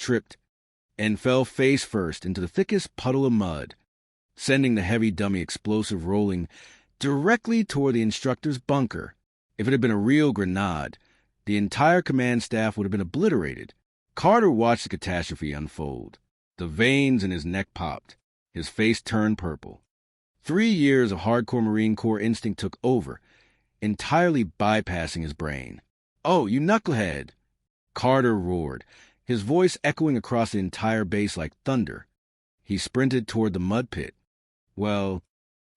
tripped and fell face first into the thickest puddle of mud, sending the heavy dummy explosive rolling directly toward the instructor's bunker. If it had been a real grenade, the entire command staff would have been obliterated. Carter watched the catastrophe unfold. The veins in his neck popped. His face turned purple. 3 years of hardcore Marine Corps instinct took over, entirely bypassing his brain. "Oh, you knucklehead!" Carter roared, his voice echoing across the entire base like thunder. He sprinted toward the mud pit. "Well,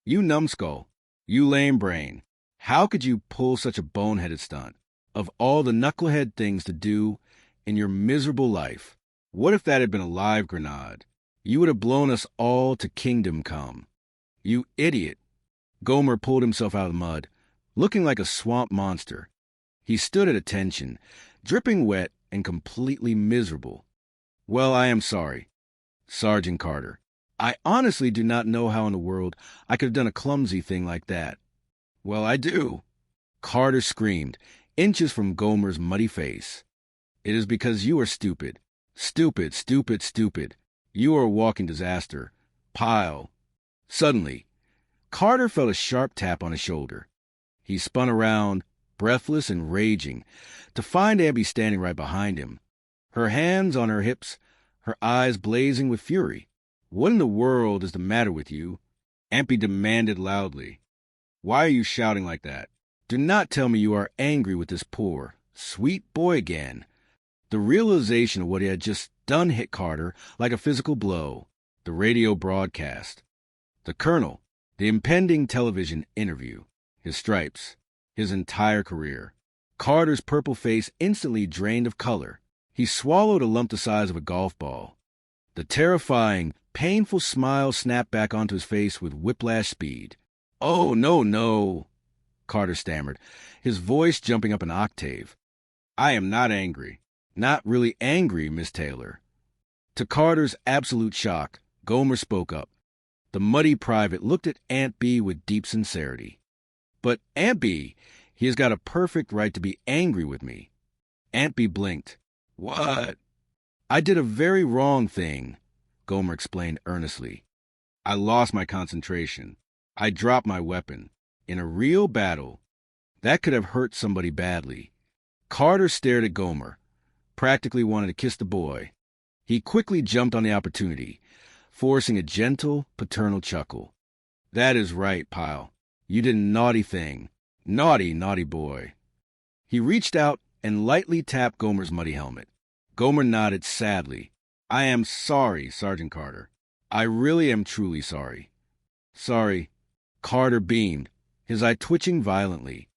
you numbskull, you lame brain, how could you pull such a boneheaded stunt? Of all the knucklehead things to do in your miserable life, what if that had been a live grenade? You would have blown us all to kingdom come. You idiot!" Gomer pulled himself out of the mud, looking like a swamp monster. He stood at attention, dripping wet and completely miserable. "Well, I am sorry, Sergeant Carter. I honestly do not know how in the world I could have done a clumsy thing like that." "Well, I do," Carter screamed, inches from Gomer's muddy face. "It is because you are stupid. Stupid, stupid, stupid. You are a walking disaster. Pyle." Suddenly, Carter felt a sharp tap on his shoulder. He spun around, breathless and raging, to find Abby standing right behind him, her hands on her hips, her eyes blazing with fury. "What in the world is the matter with you?" Ampy demanded loudly. "Why are you shouting like that? Do not tell me you are angry with this poor, sweet boy again." The realization of what he had just done hit Carter like a physical blow. The radio broadcast, the colonel, the impending television interview, his stripes, his entire career. Carter's purple face instantly drained of color. He swallowed a lump the size of a golf ball. The terrifying, painful smile snapped back onto his face with whiplash speed. "Oh, no, no," Carter stammered, his voice jumping up an octave. "I am not angry. Not really angry, Miss Taylor." To Carter's absolute shock, Gomer spoke up. The muddy private looked at Aunt B with deep sincerity. "But, Aunt B, he has got a perfect right to be angry with me." Aunt B blinked. "What?" "I did a very wrong thing," Gomer explained earnestly. "I lost my concentration. I dropped my weapon. In a real battle. That could have hurt somebody badly." Carter stared at Gomer, practically wanted to kiss the boy. He quickly jumped on the opportunity, forcing a gentle, paternal chuckle. "That is right, Pyle. You did a naughty thing. Naughty, naughty boy." He reached out and lightly tapped Gomer's muddy helmet. Gomer nodded sadly. "I am sorry, Sergeant Carter. I really am truly sorry." "Sorry." Carter beamed, his eye twitching violently.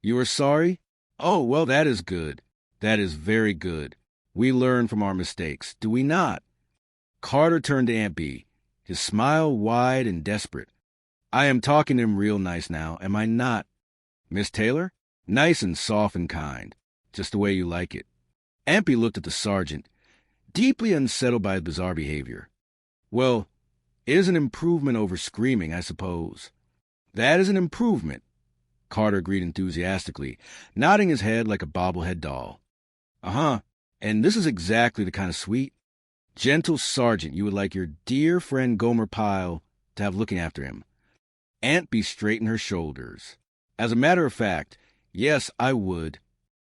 "You are sorry? Oh, well, that is good. That is very good. We learn from our mistakes, do we not?" Carter turned to Aunt B, his smile wide and desperate. "I am talking to him real nice now, am I not, Miss Taylor? Nice and soft and kind, just the way you like it." Aunt B looked at the sergeant, deeply unsettled by his bizarre behavior. "Well, it is an improvement over screaming, I suppose." "That is an improvement," Carter agreed enthusiastically, nodding his head like a bobblehead doll. "Uh-huh, and this is exactly the kind of sweet, gentle sergeant you would like your dear friend Gomer-Pyle to have looking after him." Aunt B straightened her shoulders. "As a matter of fact, yes, I would."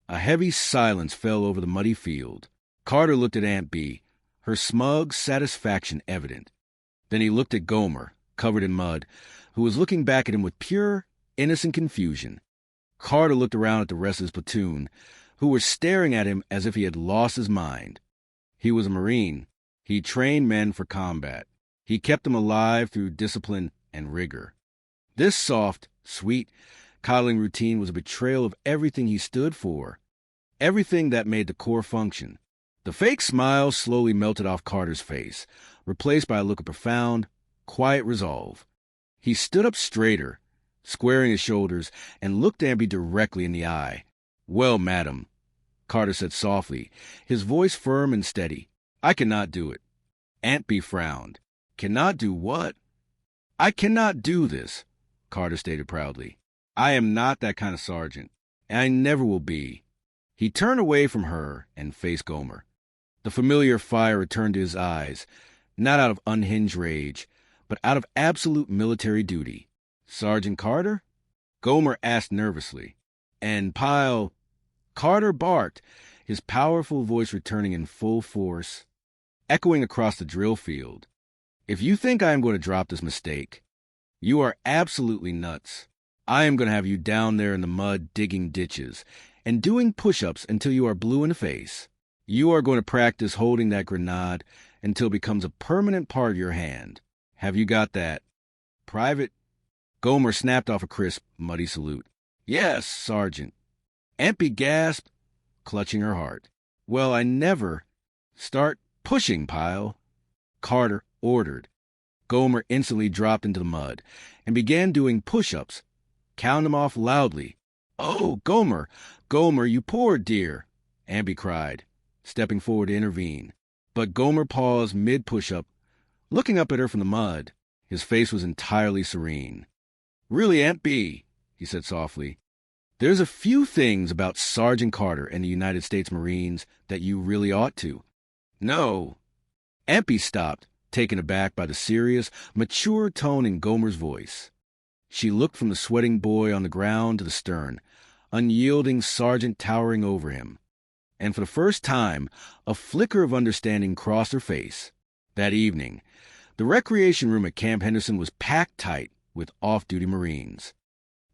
A heavy silence fell over the muddy field. Carter looked at Aunt B, her smug satisfaction evident. Then he looked at Gomer, covered in mud, who was looking back at him with pure, innocent confusion. Carter looked around at the rest of his platoon, who were staring at him as if he had lost his mind. He was a Marine. He trained men for combat. He kept them alive through discipline and rigor. This soft, sweet, coddling routine was a betrayal of everything he stood for, everything that made the Corps function. The fake smile slowly melted off Carter's face, replaced by a look of profound, quiet resolve. He stood up straighter, squaring his shoulders, and looked Amby directly in the eye. "Well, madam," Carter said softly, his voice firm and steady, "I cannot do it." Aunt B frowned. "Cannot do what?" "I cannot do this," Carter stated proudly. "I am not that kind of sergeant, and I never will be." He turned away from her and faced Gomer. The familiar fire returned to his eyes, not out of unhinged rage, but out of absolute military duty. "Sergeant Carter?" Gomer asked nervously. "And Pyle—" Carter barked, his powerful voice returning in full force, echoing across the drill field. "If you think I am going to drop this mistake, you are absolutely nuts. I am going to have you down there in the mud digging ditches and doing push-ups until you are blue in the face. You are going to practice holding that grenade until it becomes a permanent part of your hand. Have you got that?" "Private—" Gomer snapped off a crisp, muddy salute. "Yes, Sergeant." Ampy gasped, clutching her heart. "Well, I never—" "Start pushing, Pyle," Carter ordered. Gomer instantly dropped into the mud and began doing push-ups. "Count them off loudly." "Oh, Gomer, Gomer, you poor dear," Ampy cried, stepping forward to intervene. But Gomer paused mid-push-up, looking up at her from the mud. His face was entirely serene. "Really, Aunt B," he said softly, "there's a few things about Sergeant Carter and the United States Marines that you really ought to." "No." Ampy stopped, taken aback by the serious, mature tone in Gomer's voice. She looked from the sweating boy on the ground to the stern, unyielding sergeant towering over him. And for the first time, a flicker of understanding crossed her face. That evening, the recreation room at Camp Henderson was packed tight with off-duty Marines.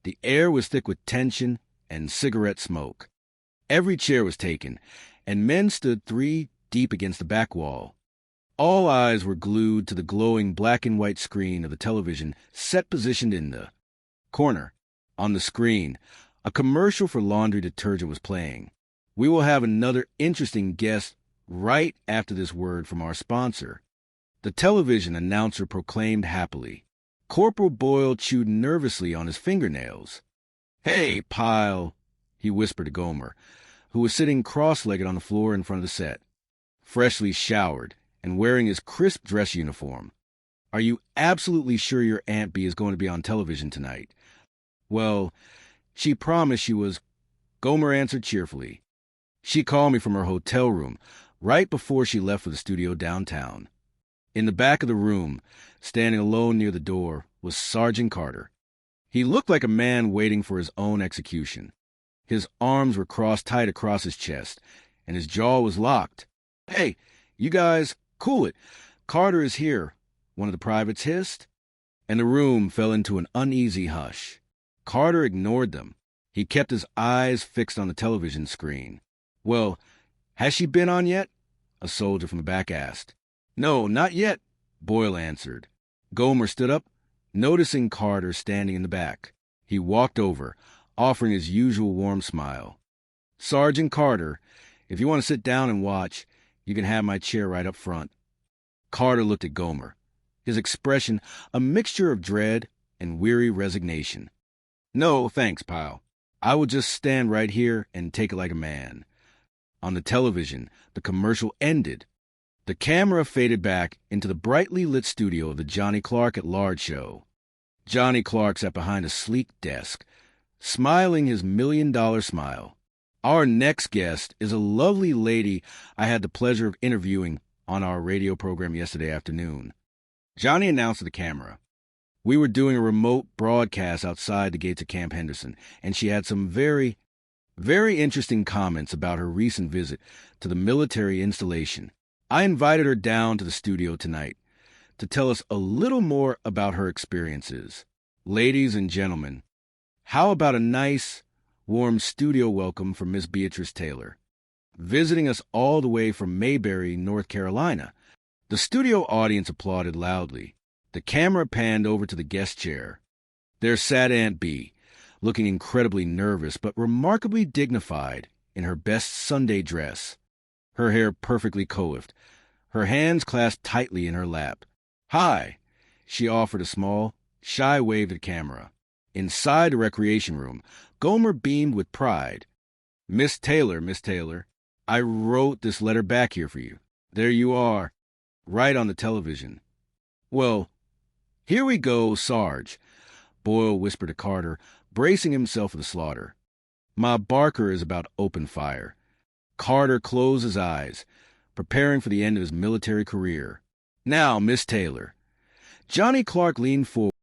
The air was thick with tension and cigarette smoke. Every chair was taken, and men stood 3 deep against the back wall. All eyes were glued to the glowing black and white screen of the television set positioned in the corner. On the screen, a commercial for laundry detergent was playing. We will have another interesting guest right after this word from our sponsor. The television announcer proclaimed happily. Corporal Boyle chewed nervously on his fingernails. "Hey, Pyle," he whispered to Gomer, who was sitting cross-legged on the floor in front of the set, freshly showered and wearing his crisp dress uniform. "Are you absolutely sure your Aunt B is going to be on television tonight?" "Well, she promised she was," Gomer answered cheerfully. "She called me from her hotel room right before she left for the studio downtown." In the back of the room, standing alone near the door, was Sergeant Carter. He looked like a man waiting for his own execution. His arms were crossed tight across his chest, and his jaw was locked. "Hey, you guys, cool it. Carter is here," one of the privates hissed, and the room fell into an uneasy hush. Carter ignored them. He kept his eyes fixed on the television screen. "Well, has she been on yet?" a soldier from the back asked. "No, not yet," Boyle answered. Gomer stood up, noticing Carter standing in the back. He walked over, offering his usual warm smile. "Sergeant Carter, if you want to sit down and watch, you can have my chair right up front." Carter looked at Gomer, his expression a mixture of dread and weary resignation. "No, thanks, Pyle. I will just stand right here and take it like a man." On the television, the commercial ended. The camera faded back into the brightly lit studio of the Johnny Clark at Large show. Johnny Clark sat behind a sleek desk, smiling his $1,000,000 smile. "Our next guest is a lovely lady I had the pleasure of interviewing on our radio program yesterday afternoon," Johnny announced to the camera. "We were doing a remote broadcast outside the gates of Camp Henderson, and she had some very, very interesting comments about her recent visit to the military installation. I invited her down to the studio tonight to tell us a little more about her experiences. Ladies and gentlemen, how about a nice, warm studio welcome for Miss Beatrice Taylor, visiting us all the way from Mayberry, North Carolina." The studio audience applauded loudly. The camera panned over to the guest chair. There sat Aunt B, looking incredibly nervous but remarkably dignified in her best Sunday dress, her hair perfectly coiffed, her hands clasped tightly in her lap. "Hi," she offered a small, shy wave to the camera. Inside the recreation room, Gomer beamed with pride. Miss Taylor, I wrote this letter back here for you. There you are, right on the television." "Well, here we go, Sarge," Boyle whispered to Carter, bracing himself for the slaughter. "My Barker is about to open fire." Carter closed his eyes, preparing for the end of his military career. Now, Miss Taylor. Johnny Clark leaned forward